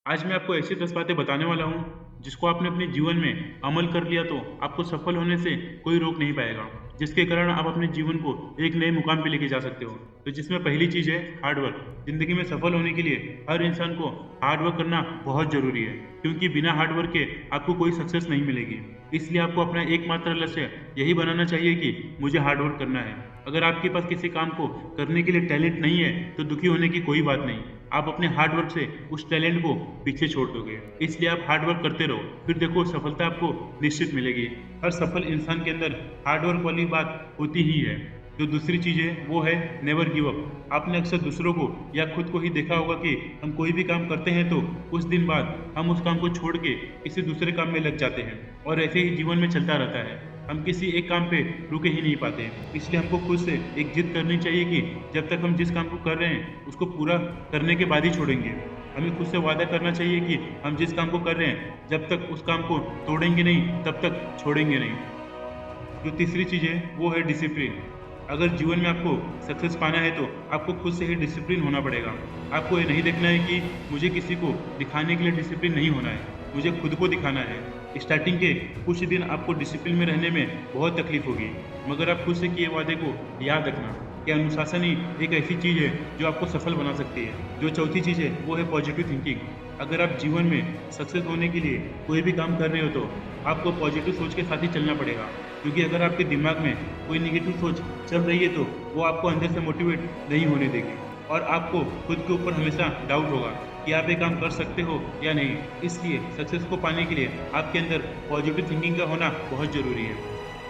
आज मैं आपको ऐसी 10 बातें बताने वाला हूँ, जिसको आपने अपने जीवन में अमल कर लिया तो आपको सफल होने से कोई रोक नहीं पाएगा, जिसके कारण आप अपने जीवन को एक नए मुकाम पे लेके जा सकते हो। तो जिसमें पहली चीज़ है हार्ड वर्क। ज़िंदगी में सफल होने के लिए हर इंसान को हार्ड वर्क करना बहुत ज़रूरी है, क्योंकि बिना हार्ड वर्क के आपको कोई सक्सेस नहीं मिलेगी। इसलिए आपको अपना एकमात्र लक्ष्य यही बनाना चाहिए कि मुझे हार्ड वर्क करना है। अगर आपके पास किसी काम को करने के लिए टैलेंट नहीं है, तो दुखी होने की कोई बात नहीं। आप अपने हार्ड वर्क से उस टैलेंट को पीछे छोड़ दोगे। इसलिए आप हार्ड वर्क करते रहो, फिर देखो सफलता आपको निश्चित मिलेगी। हर सफल इंसान के अंदर हार्ड वर्क वाली बात होती ही है। जो दूसरी चीज़ है वो है नेवर गिव अप। आपने अक्सर दूसरों को या खुद को ही देखा होगा कि हम कोई भी काम करते हैं तो कुछ दिन बाद हम उस काम को छोड़ के किसी दूसरे काम में लग जाते हैं, और ऐसे ही जीवन में चलता रहता है। हम किसी एक काम पे रुके ही नहीं पाते। इसलिए हमको खुद से एक जिद करनी चाहिए कि जब तक हम जिस काम को कर रहे हैं उसको पूरा करने के बाद ही छोड़ेंगे। हमें खुद से वादा करना चाहिए कि हम जिस काम को कर रहे हैं जब तक उस काम को तोड़ेंगे नहीं तब तक छोड़ेंगे नहीं। जो तीसरी चीज़ है वो है डिसिप्लिन। अगर जीवन में आपको सक्सेस पाना है तो आपको खुद से ही डिसिप्लिन होना पड़ेगा। आपको ये नहीं देखना है कि मुझे किसी को दिखाने के लिए डिसिप्लिन नहीं होना है, मुझे खुद को दिखाना है। स्टार्टिंग के कुछ दिन आपको डिसिप्लिन में रहने में बहुत तकलीफ होगी, मगर आप खुद से किए वादे को याद रखना कि अनुशासन ही एक ऐसी चीज़ है जो आपको सफल बना सकती है। जो चौथी चीज़ है वो है पॉजिटिव थिंकिंग। अगर आप जीवन में सक्सेस होने के लिए कोई भी काम कर रहे हो तो आपको पॉजिटिव सोच के साथ ही चलना पड़ेगा, क्योंकि अगर आपके दिमाग में कोई निगेटिव सोच चल रही है तो वो आपको अंदर से मोटिवेट नहीं होने देगी, और आपको खुद के ऊपर हमेशा डाउट होगा कि आप ये काम कर सकते हो या नहीं। इसलिए सक्सेस को पाने के लिए आपके अंदर पॉजिटिव थिंकिंग का होना बहुत ज़रूरी है।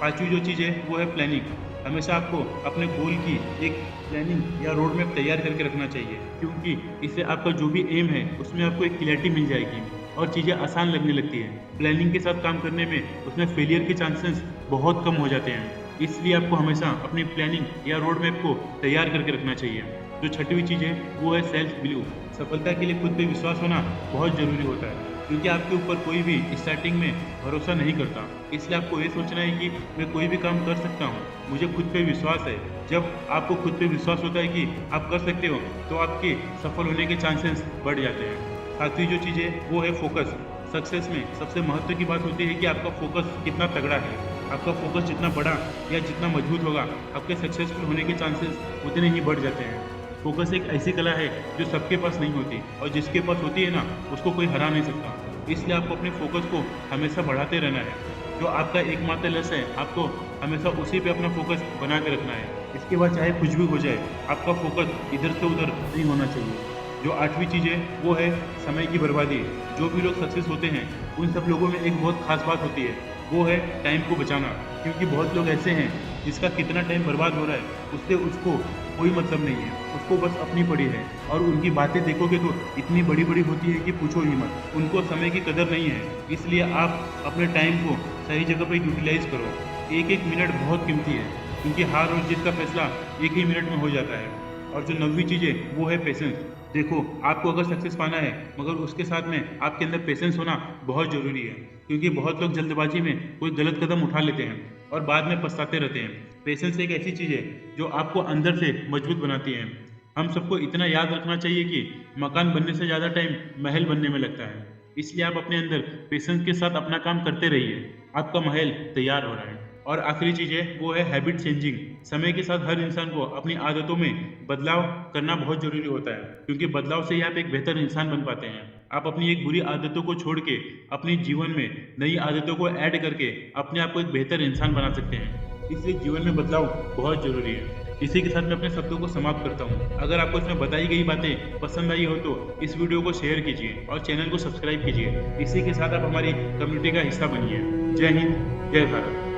पांचवी जो चीज़ है वो है प्लानिंग। हमेशा आपको अपने गोल की एक प्लानिंग या रोड मैप तैयार करके रखना चाहिए, क्योंकि इससे आपका जो भी एम है उसमें आपको एक क्लैरिटी मिल जाएगी और चीज़ें आसान लगने लगती है। प्लानिंग के साथ काम करने में उसमें फेलियर के चांसेस बहुत कम हो जाते हैं। इसलिए आपको हमेशा अपनी प्लानिंग या रोड मैप को तैयार करके रखना चाहिए। जो छठवीं चीज़ है वो है सेल्फ बिलीव। सफलता के लिए खुद पे विश्वास होना बहुत ज़रूरी होता है, क्योंकि आपके ऊपर कोई भी स्टार्टिंग में भरोसा नहीं करता। इसलिए आपको ये सोचना है कि मैं कोई भी काम कर सकता हूँ, मुझे खुद पे विश्वास है। जब आपको खुद पे विश्वास होता है कि आप कर सकते हो तो आपके सफल होने के चांसेस बढ़ जाते हैं। सातवीं जो चीज़ है वो है फोकस। सक्सेस में सबसे महत्व की बात होती है कि आपका फोकस कितना तगड़ा है। आपका फोकस जितना बड़ा या जितना मजबूत होगा, आपके सक्सेसफुल होने के चांसेस उतने ही बढ़ जाते हैं। फोकस एक ऐसी कला है जो सबके पास नहीं होती, और जिसके पास होती है ना उसको कोई हरा नहीं सकता। इसलिए आपको अपने फोकस को हमेशा बढ़ाते रहना है। जो आपका एकमात्र लक्ष्य है आपको हमेशा उसी पे अपना फोकस बना के रखना है। इसके बाद चाहे कुछ भी हो जाए, आपका फोकस इधर से उधर नहीं होना चाहिए। जो आठवीं चीज़ है वो है समय की बर्बादी। जो भी लोग सक्सेस होते हैं उन सब लोगों में एक बहुत खास बात होती है, वो है टाइम को बचाना। क्योंकि बहुत लोग ऐसे हैं जिसका कितना टाइम बर्बाद हो रहा है उससे उसको कोई मतलब नहीं है, उसको बस अपनी पड़ी है। और उनकी बातें देखोगे तो इतनी बड़ी बड़ी होती है कि पूछो ही मत। उनको समय की कदर नहीं है। इसलिए आप अपने टाइम को सही जगह पर यूटिलाइज करो। एक एक मिनट बहुत कीमती है, क्योंकि हार और जीत का फैसला एक ही मिनट में हो जाता है। और जो नौवीं चीज़ है वो है पेशेंस। देखो, आपको अगर सक्सेस पाना है मगर उसके साथ में आपके अंदर पेशेंस होना बहुत ज़रूरी है, क्योंकि बहुत लोग जल्दबाजी में कोई गलत कदम उठा लेते हैं और बाद में पछताते रहते हैं। पेशेंस एक ऐसी चीज़ है जो आपको अंदर से मजबूत बनाती है। हम सबको इतना याद रखना चाहिए कि मकान बनने से ज़्यादा टाइम महल बनने में लगता है। इसलिए आप अपने अंदर पेशेंस के साथ अपना काम करते रहिए, आपका महल तैयार हो रहा है। और आखिरी चीज़ है वो है हैबिट चेंजिंग। समय के साथ हर इंसान को अपनी आदतों में बदलाव करना बहुत ज़रूरी होता है, क्योंकि बदलाव से ही आप एक बेहतर इंसान बन पाते हैं। आप अपनी एक बुरी आदतों को छोड़ के अपने जीवन में नई आदतों को ऐड करके अपने आप को एक बेहतर इंसान बना सकते हैं। इसलिए जीवन में बदलाव बहुत ज़रूरी है। इसी के साथ मैं अपने शब्दों को समाप्त करता हूँ। अगर आपको इसमें बताई गई बातें पसंद आई हो तो इस वीडियो को शेयर कीजिए और चैनल को सब्सक्राइब कीजिए। इसी के साथ आप हमारी कम्युनिटी का हिस्सा बनिए। जय हिंद, जय भारत।